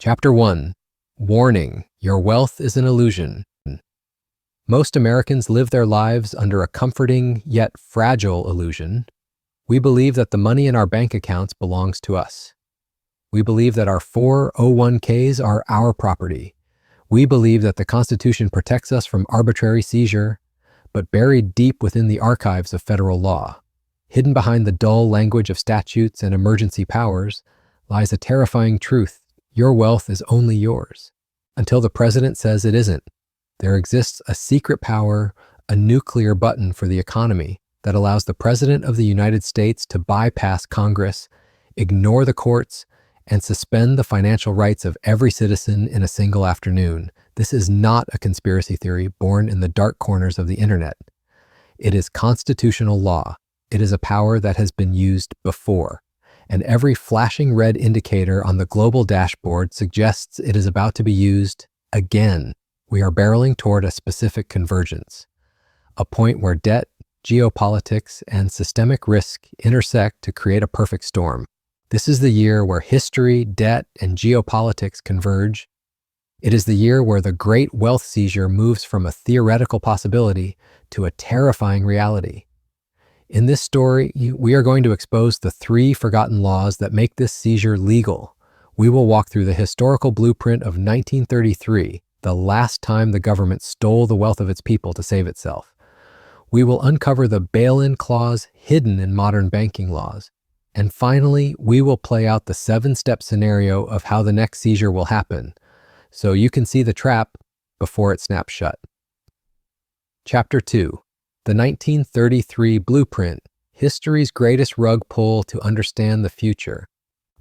Chapter 1. Warning: Your wealth is an illusion. Most Americans live their lives under a comforting yet fragile illusion. We believe that the money in our bank accounts belongs to us. We believe that our 401ks are our property. We believe that the Constitution protects us from arbitrary seizure, but buried deep within the archives of federal law, hidden behind the dull language of statutes and emergency powers, lies a terrifying truth: your wealth is only yours, until the president says it isn't. There exists a secret power, a nuclear button for the economy that allows the President of the United States to bypass Congress, ignore the courts, and suspend the financial rights of every citizen in a single afternoon. This is not a conspiracy theory born in the dark corners of the internet. It is constitutional law. It is a power that has been used before, and every flashing red indicator on the global dashboard suggests it is about to be used again. We are barreling toward a specific convergence, a point where debt, geopolitics, and systemic risk intersect to create a perfect storm. This is the year where history, debt, and geopolitics converge. It is the year where the Great Wealth Seizure moves from a theoretical possibility to a terrifying reality. In this story, we are going to expose the 3 forgotten laws that make this seizure legal. We will walk through the historical blueprint of 1933, the last time the government stole the wealth of its people to save itself. We will uncover the bail-in clause hidden in modern banking laws. And finally, we will play out the 7-step scenario of how the next seizure will happen, so you can see the trap before it snaps shut. Chapter 2. The 1933 Blueprint, history's greatest rug pull to understand the future.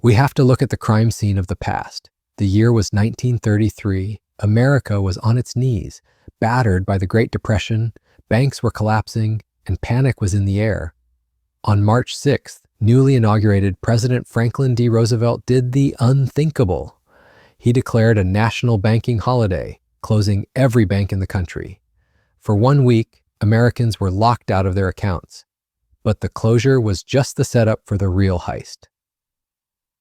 We have to look at the crime scene of the past. The year was 1933. America was on its knees, battered by the Great Depression, banks were collapsing, and panic was in the air. On March 6th, newly inaugurated President Franklin D. Roosevelt did the unthinkable. He declared a national banking holiday, closing every bank in the country. For 1 week, Americans were locked out of their accounts, but the closure was just the setup for the real heist.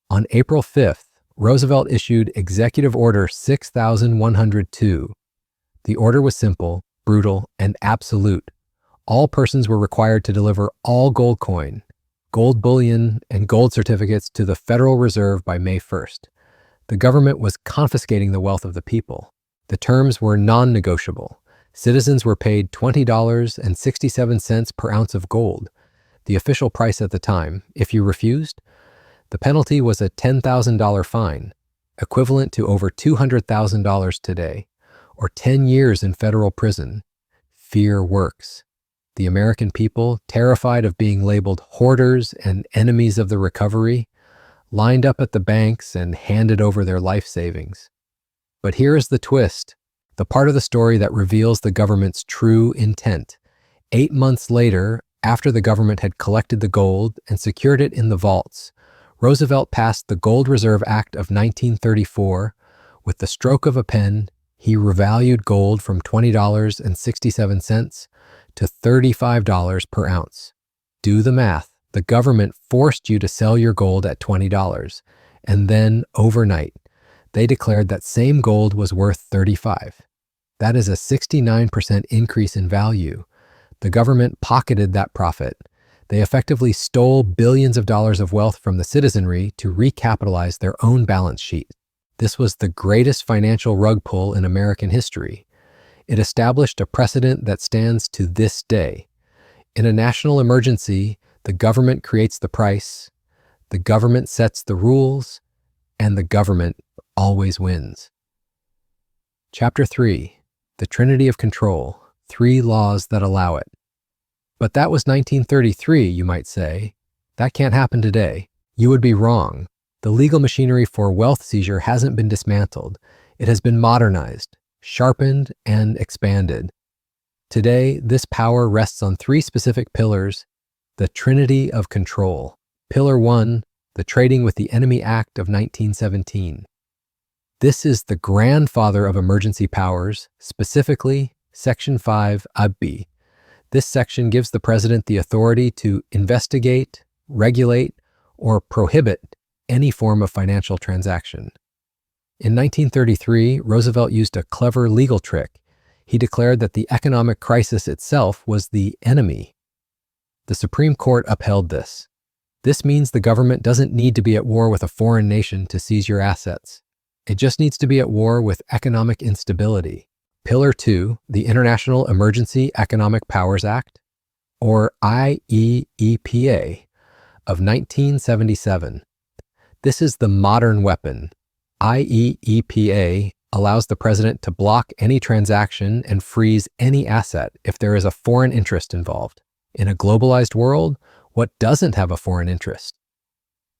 On April 5th, Roosevelt issued Executive Order 6102. The order was simple, brutal, and absolute. All persons were required to deliver all gold coin, gold bullion, and gold certificates to the Federal Reserve by May 1st. The government was confiscating the wealth of the people. The terms were non-negotiable. Citizens were paid $20.67 per ounce of gold, the official price at the time. If you refused, the penalty was a $10,000 fine, equivalent to over $200,000 today, or 10 years in federal prison. Fear works. The American people, terrified of being labeled hoarders and enemies of the recovery, lined up at the banks and handed over their life savings. But here is the twist, the part of the story that reveals the government's true intent. 8 months later, after the government had collected the gold and secured it in the vaults, Roosevelt passed the Gold Reserve Act of 1934. With the stroke of a pen, he revalued gold from $20.67 to $35 per ounce. Do the math. The government forced you to sell your gold at $20, and then overnight, they declared that same gold was worth $35. That is a 69% increase in value. The government pocketed that profit. They effectively stole billions of dollars of wealth from the citizenry to recapitalize their own balance sheet. This was the greatest financial rug pull in American history. It established a precedent that stands to this day. In a national emergency, the government creates the price, the government sets the rules, and the government always wins. Chapter 3. The Trinity of Control, 3 laws that allow it. But that was 1933, you might say. That can't happen today. You would be wrong. The legal machinery for wealth seizure hasn't been dismantled. It has been modernized, sharpened, and expanded. Today, this power rests on 3 specific pillars: the Trinity of Control. Pillar 1, the Trading with the Enemy Act of 1917. This is the grandfather of emergency powers, specifically Section 5 AB. This section gives the president the authority to investigate, regulate, or prohibit any form of financial transaction. In 1933, Roosevelt used a clever legal trick. He declared that the economic crisis itself was the enemy. The Supreme Court upheld this. This means the government doesn't need to be at war with a foreign nation to seize your assets. It just needs to be at war with economic instability. Pillar 2, the International Emergency Economic Powers Act, or IEEPA, of 1977. This is the modern weapon. IEEPA allows the president to block any transaction and freeze any asset if there is a foreign interest involved. In a globalized world, what doesn't have a foreign interest?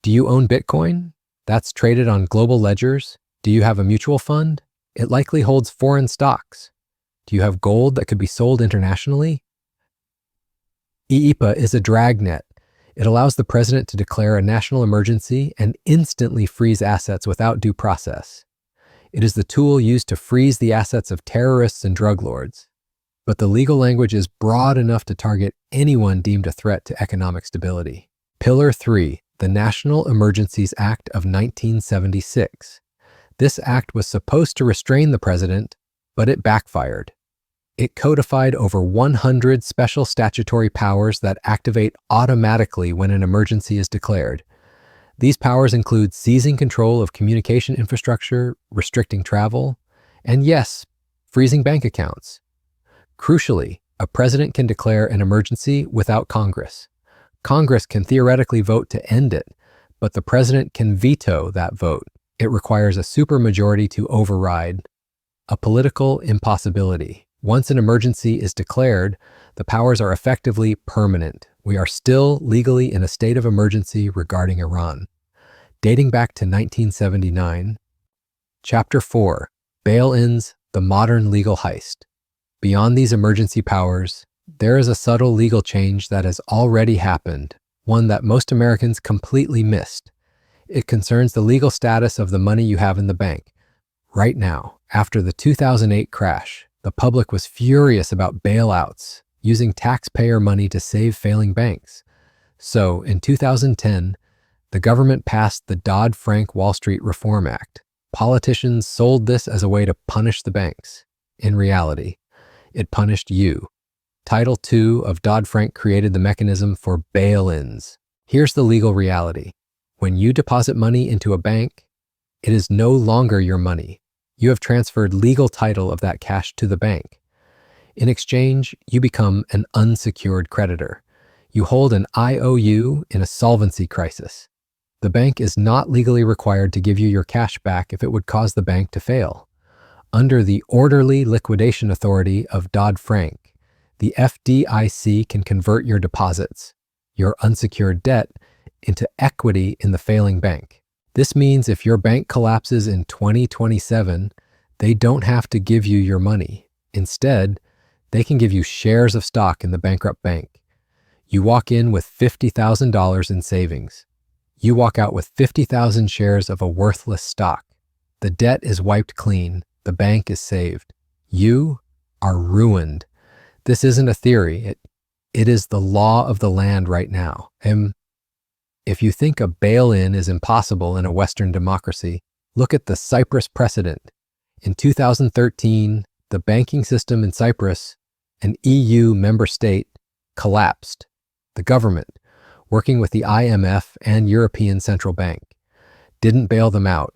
Do you own Bitcoin? That's traded on global ledgers. Do you have a mutual fund? It likely holds foreign stocks. Do you have gold that could be sold internationally? IEEPA is a dragnet. It allows the president to declare a national emergency and instantly freeze assets without due process. It is the tool used to freeze the assets of terrorists and drug lords. But the legal language is broad enough to target anyone deemed a threat to economic stability. Pillar 3, the National Emergencies Act of 1976. This act was supposed to restrain the president, but it backfired. It codified over 100 special statutory powers that activate automatically when an emergency is declared. These powers include seizing control of communication infrastructure, restricting travel, and yes, freezing bank accounts. Crucially, a president can declare an emergency without Congress. Congress can theoretically vote to end it, but the president can veto that vote. It requires a supermajority to override. A political impossibility. Once an emergency is declared, the powers are effectively permanent. We are still legally in a state of emergency regarding Iran. Dating back to 1979. Chapter 4, Bail-ins, the modern legal heist. Beyond these emergency powers, there is a subtle legal change that has already happened, one that most Americans completely missed. It concerns the legal status of the money you have in the bank. Right now, after the 2008 crash, the public was furious about bailouts, using taxpayer money to save failing banks. So, in 2010, the government passed the Dodd-Frank Wall Street Reform Act. Politicians sold this as a way to punish the banks. In reality, it punished you. Title II of Dodd-Frank created the mechanism for bail-ins. Here's the legal reality. When you deposit money into a bank, it is no longer your money. You have transferred legal title of that cash to the bank. In exchange, you become an unsecured creditor. You hold an IOU in a solvency crisis. The bank is not legally required to give you your cash back if it would cause the bank to fail. Under the orderly liquidation authority of Dodd-Frank, the FDIC can convert your deposits, your unsecured debt, into equity in the failing bank. This means if your bank collapses in 2027, they don't have to give you your money. Instead, they can give you shares of stock in the bankrupt bank. You walk in with $50,000 in savings. You walk out with 50,000 shares of a worthless stock. The debt is wiped clean. The bank is saved. You are ruined. This isn't a theory. It is the law of the land right now. If you think a bail-in is impossible in a Western democracy, look at the Cyprus precedent. In 2013, the banking system in Cyprus, an EU member state, collapsed. The government, working with the IMF and European Central Bank, didn't bail them out.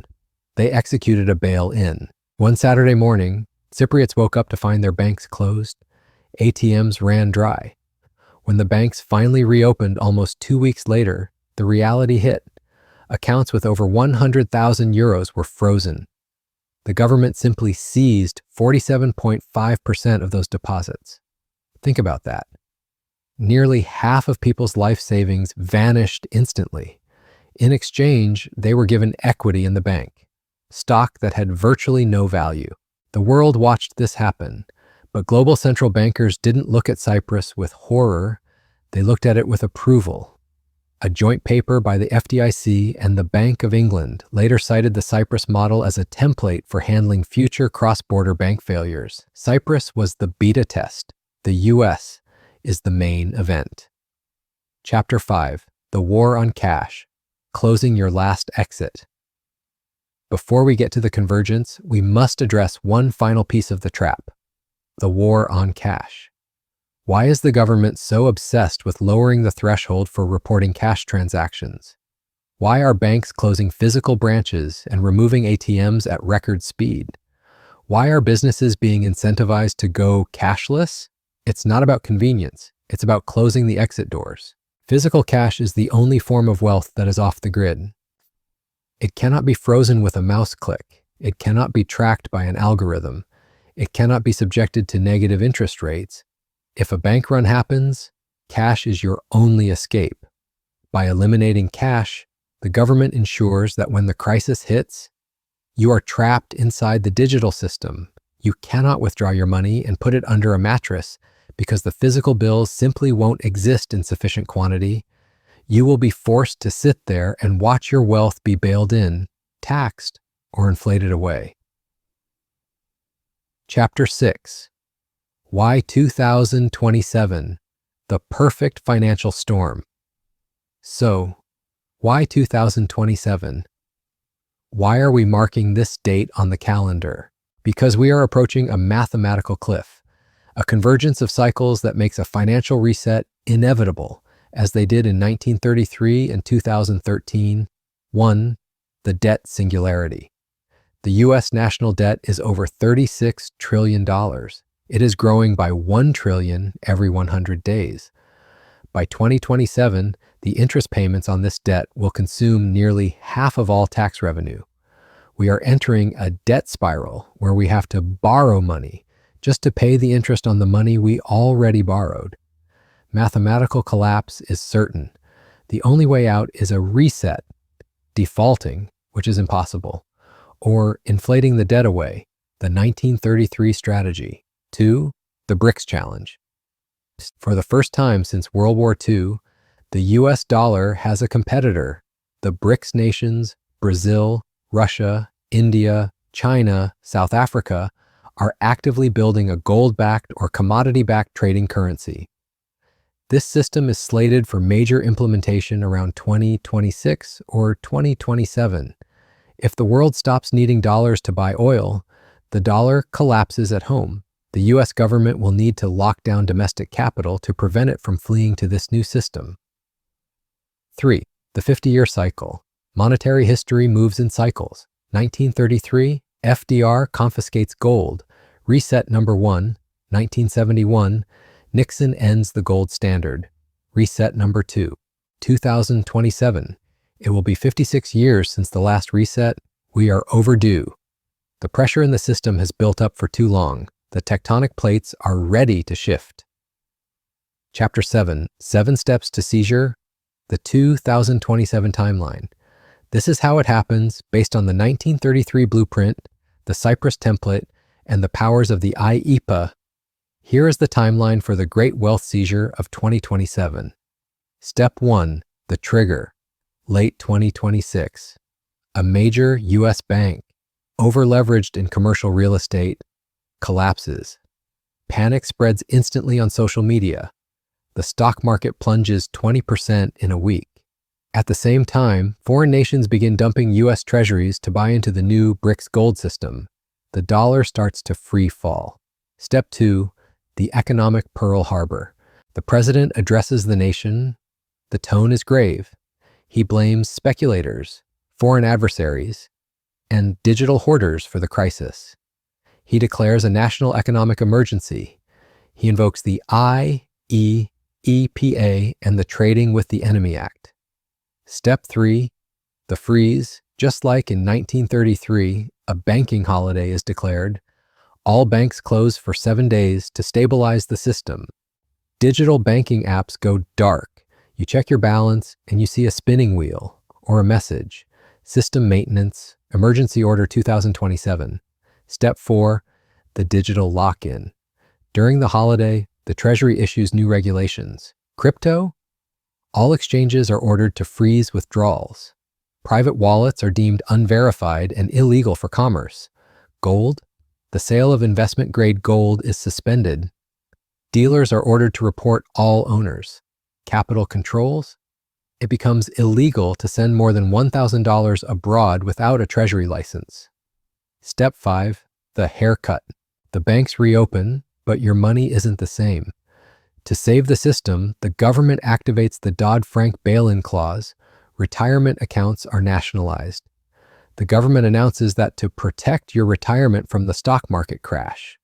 They executed a bail-in. One Saturday morning, Cypriots woke up to find their banks closed. ATMs ran dry. When the banks finally reopened almost 2 weeks later, the reality hit. Accounts with over 100,000 euros were frozen. The government simply seized 47.5% of those deposits. Think about that. Nearly half of people's life savings vanished instantly. In exchange, they were given equity in the bank, stock that had virtually no value. The world watched this happen, but global central bankers didn't look at Cyprus with horror. They looked at it with approval. A joint paper by the FDIC and the Bank of England later cited the Cyprus model as a template for handling future cross-border bank failures. Cyprus was the beta test. The US is the main event. Chapter 5, The War on Cash, Closing Your Last Exit. Before we get to the convergence, we must address one final piece of the trap: the war on cash. Why is the government so obsessed with lowering the threshold for reporting cash transactions? Why are banks closing physical branches and removing ATMs at record speed? Why are businesses being incentivized to go cashless? It's not about convenience. It's about closing the exit doors. Physical cash is the only form of wealth that is off the grid. It cannot be frozen with a mouse click. It cannot be tracked by an algorithm. It cannot be subjected to negative interest rates. If a bank run happens, cash is your only escape. By eliminating cash, the government ensures that when the crisis hits, you are trapped inside the digital system. You cannot withdraw your money and put it under a mattress because the physical bills simply won't exist in sufficient quantity. You will be forced to sit there and watch your wealth be bailed in, taxed, or inflated away. Chapter 6. Why 2027? The perfect financial storm. So, why 2027? Why are we marking this date on the calendar? Because we are approaching a mathematical cliff, a convergence of cycles that makes a financial reset inevitable, as they did in 1933 and 2013. 1. The debt singularity. The U.S. national debt is over $36 trillion. It is growing by $1 trillion every 100 days. By 2027, the interest payments on this debt will consume nearly half of all tax revenue. We are entering a debt spiral where we have to borrow money just to pay the interest on the money we already borrowed. Mathematical collapse is certain. The only way out is a reset, defaulting, which is impossible, or inflating the debt away, the 1933 strategy. 2. The BRICS challenge. For the first time since World War II, the US dollar has a competitor. The BRICS nations, Brazil, Russia, India, China, South Africa, are actively building a gold-backed or commodity-backed trading currency. This system is slated for major implementation around 2026 or 2027. If the world stops needing dollars to buy oil, the dollar collapses at home. The US government will need to lock down domestic capital to prevent it from fleeing to this new system. 3. The 50-year cycle. Monetary history moves in cycles. 1933, FDR confiscates gold. Reset number 1. 1971, Nixon ends the gold standard. Reset number 2. 2027. It will be 56 years since the last reset. We are overdue. The pressure in the system has built up for too long. The tectonic plates are ready to shift. Chapter 7. 7 Steps to Seizure. The 2027 timeline. This is how it happens based on the 1933 blueprint, the Cyprus template, and the powers of the IEPA. Here is the timeline for the Great Wealth Seizure of 2027. Step 1. The trigger. Late 2026. A major U.S. bank, over-leveraged in commercial real estate, collapses. Panic spreads instantly on social media. The stock market plunges 20% in a week. At the same time, foreign nations begin dumping U.S. treasuries to buy into the new BRICS gold system. The dollar starts to free fall. Step 2. The economic Pearl Harbor. The president addresses the nation. The tone is grave. He blames speculators, foreign adversaries, and digital hoarders for the crisis. He declares a national economic emergency. He invokes the IEEPA and the Trading with the Enemy Act. Step 3. The freeze. Just like in 1933, a banking holiday is declared. All banks close for 7 days to stabilize the system. Digital banking apps go dark. You check your balance and you see a spinning wheel or a message. System maintenance, emergency order 2027. Step 4. The digital lock-in. During the holiday, the Treasury issues new regulations. Crypto? All exchanges are ordered to freeze withdrawals. Private wallets are deemed unverified and illegal for commerce. Gold? The sale of investment-grade gold is suspended. Dealers are ordered to report all owners. Capital controls? it becomes illegal to send more than $1,000 abroad without a treasury license. Step 5, the haircut. The banks reopen, but your money isn't the same. To save the system, the government activates the Dodd-Frank bail-in clause. Retirement accounts are nationalized. The government announces that to protect your retirement from the stock market crash,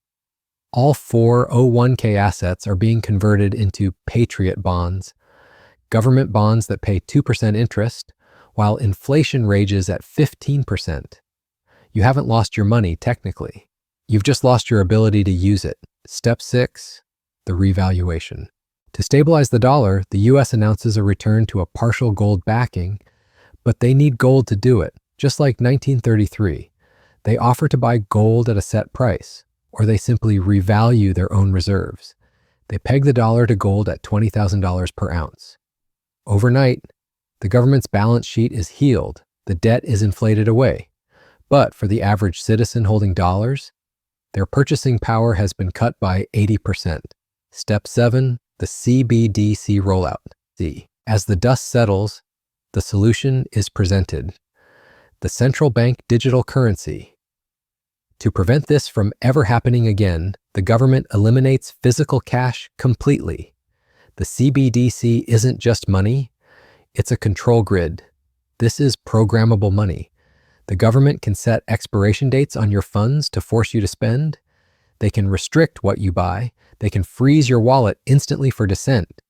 all 401k assets are being converted into Patriot bonds, government bonds that pay 2% interest, while inflation rages at 15%. You haven't lost your money technically. You've just lost your ability to use it. Step 6, the revaluation. To stabilize the dollar, the US announces a return to a partial gold backing, but they need gold to do it. Just like 1933, they offer to buy gold at a set price, or they simply revalue their own reserves. They peg the dollar to gold at $20,000 per ounce. Overnight, the government's balance sheet is healed, the debt is inflated away. But for the average citizen holding dollars, their purchasing power has been cut by 80%. Step 7, the CBDC rollout. As the dust settles, the solution is presented. The central bank digital currency. To prevent this from ever happening again, the government eliminates physical cash completely. The CBDC isn't just money, it's a control grid. This is programmable money. The government can set expiration dates on your funds to force you to spend. They can restrict what you buy. They can freeze your wallet instantly for dissent.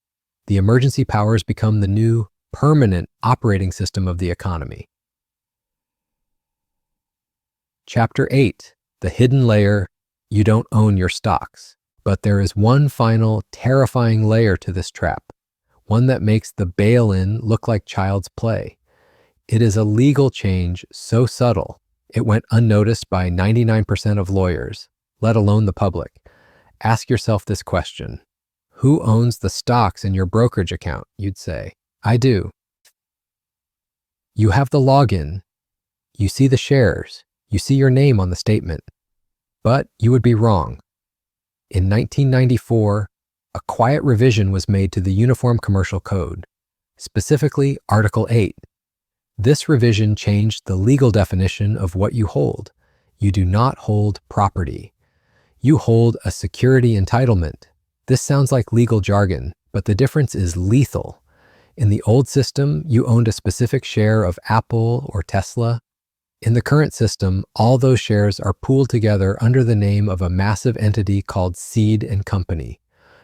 The emergency powers become the new, permanent operating system of the economy. Chapter 8, the hidden layer, you don't own your stocks. But there is one final, terrifying layer to this trap, one that makes the bail-in look like child's play. It is a legal change so subtle, it went unnoticed by 99% of lawyers, let alone the public. Ask yourself this question. Who owns the stocks in your brokerage account? You'd say, I do. You have the login. You see the shares. You see your name on the statement. But you would be wrong. In 1994, a quiet revision was made to the Uniform Commercial Code, specifically Article 8. This revision changed the legal definition of what you hold. You do not hold property. You hold a security entitlement. This sounds like legal jargon, but the difference is lethal. In the old system, you owned a specific share of Apple or Tesla. In the current system, all those shares are pooled together under the name of a massive entity called Seed and Company.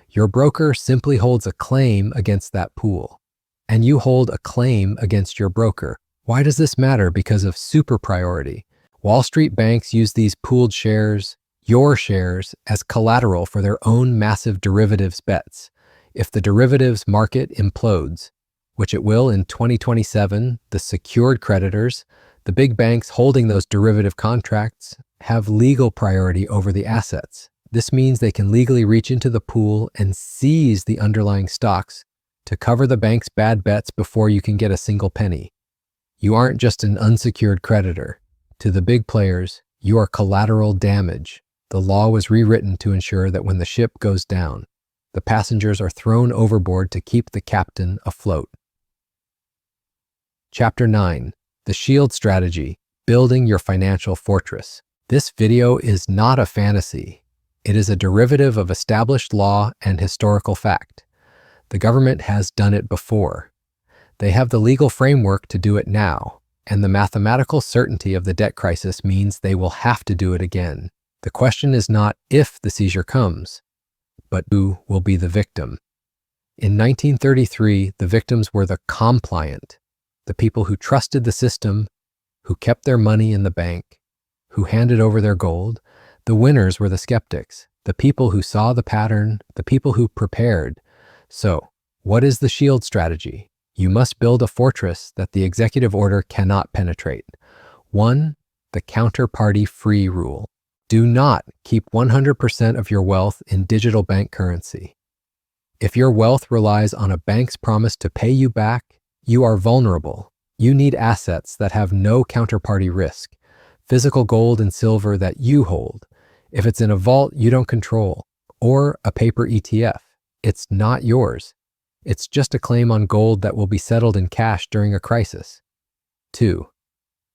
Your broker simply holds a claim against that pool, and you hold a claim against your broker. Why does this matter? Because of super priority. Wall Street banks use these pooled shares, your shares, as collateral for their own massive derivatives bets. If the derivatives market implodes, which it will in 2027, the secured creditors, the big banks holding those derivative contracts, have legal priority over the assets. This means they can legally reach into the pool and seize the underlying stocks to cover the bank's bad bets before you can get a single penny. You aren't just an unsecured creditor. To the big players, you are collateral damage. The law was rewritten to ensure that when the ship goes down, the passengers are thrown overboard to keep the captain afloat. Chapter 9. The Shield Strategy, Building Your Financial Fortress. This video is not a fantasy. It is a derivative of established law and historical fact. The government has done it before. They have the legal framework to do it now, and the mathematical certainty of the debt crisis means they will have to do it again. The question is not if the seizure comes, but who will be the victim. In 1933, the victims were the compliant, the people who trusted the system, who kept their money in the bank, who handed over their gold. The winners were the skeptics, the people who saw the pattern, the people who prepared. So, what is the shield strategy? You must build a fortress that the executive order cannot penetrate. 1. The counterparty-free rule. Do not keep 100% of your wealth in digital bank currency. If your wealth relies on a bank's promise to pay you back, you are vulnerable. You need assets that have no counterparty risk, physical gold and silver that you hold. If it's in a vault you don't control, or a paper ETF, it's not yours. It's just a claim on gold that will be settled in cash during a crisis. 2.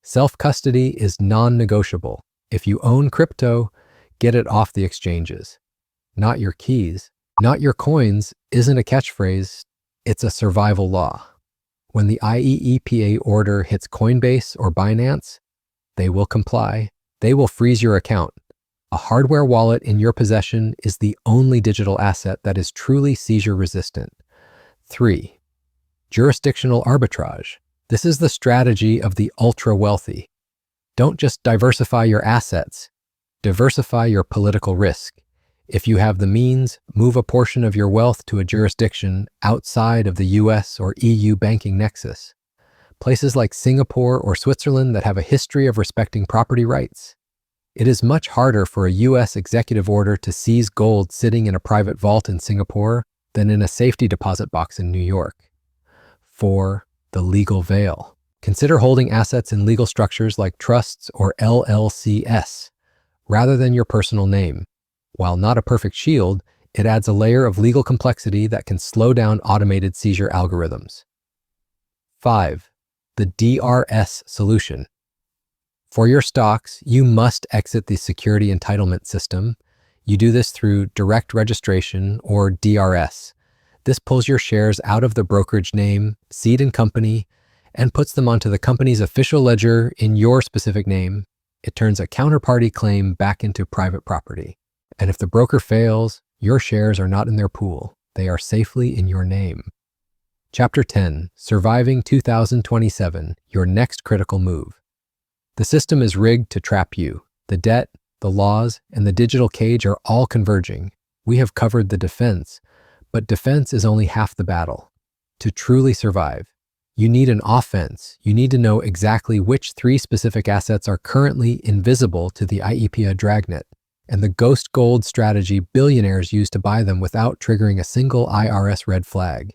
Self-custody is non-negotiable. If you own crypto, get it off the exchanges. Not your keys, not your coins isn't a catchphrase, it's a survival law. When the IEEPA order hits Coinbase or Binance, they will comply. They will freeze your account. A hardware wallet in your possession is the only digital asset that is truly seizure resistant. 3. Jurisdictional arbitrage. This is the strategy of the ultra-wealthy. Don't just diversify your assets, diversify your political risk. If you have the means, move a portion of your wealth to a jurisdiction outside of the US or EU banking nexus. Places like Singapore or Switzerland that have a history of respecting property rights. It is much harder for a US executive order to seize gold sitting in a private vault in Singapore than in a safety deposit box in New York. 4. The legal veil. Consider holding assets in legal structures like trusts or LLCs, rather than your personal name. While not a perfect shield, it adds a layer of legal complexity that can slow down automated seizure algorithms. 5. The DRS solution. For your stocks, you must exit the security entitlement system. You do this through direct registration or DRS. This pulls your shares out of the brokerage name, seed and company, and puts them onto the company's official ledger in your specific name. It turns a counterparty claim back into private property. And if the broker fails, your shares are not in their pool. They are safely in your name. Chapter 10, Surviving 2027, Your Next Critical Move. The system is rigged to trap you. The debt, the laws, and the digital cage are all converging. We have covered the defense, but defense is only half the battle. To truly survive, you need an offense. You need to know exactly which 3 specific assets are currently invisible to the IEEPA dragnet, and the ghost gold strategy billionaires use to buy them without triggering a single IRS red flag.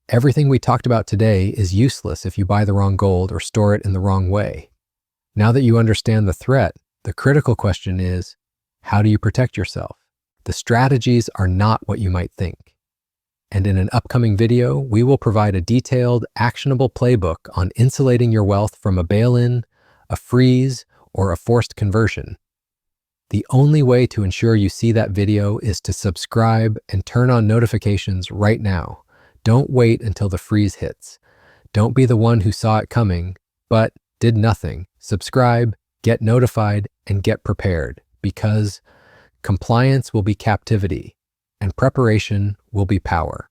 Everything we talked about today is useless if you buy the wrong gold or store it in the wrong way. Now that you understand the threat, the critical question is, how do you protect yourself? The strategies are not what you might think. And in an upcoming video, we will provide a detailed, actionable playbook on insulating your wealth from a bail-in, a freeze, or a forced conversion. The only way to ensure you see that video is to subscribe and turn on notifications right now. Don't wait until the freeze hits. Don't be the one who saw it coming, but did nothing. Subscribe, get notified, and get prepared, because compliance will be captivity, and preparation will be power.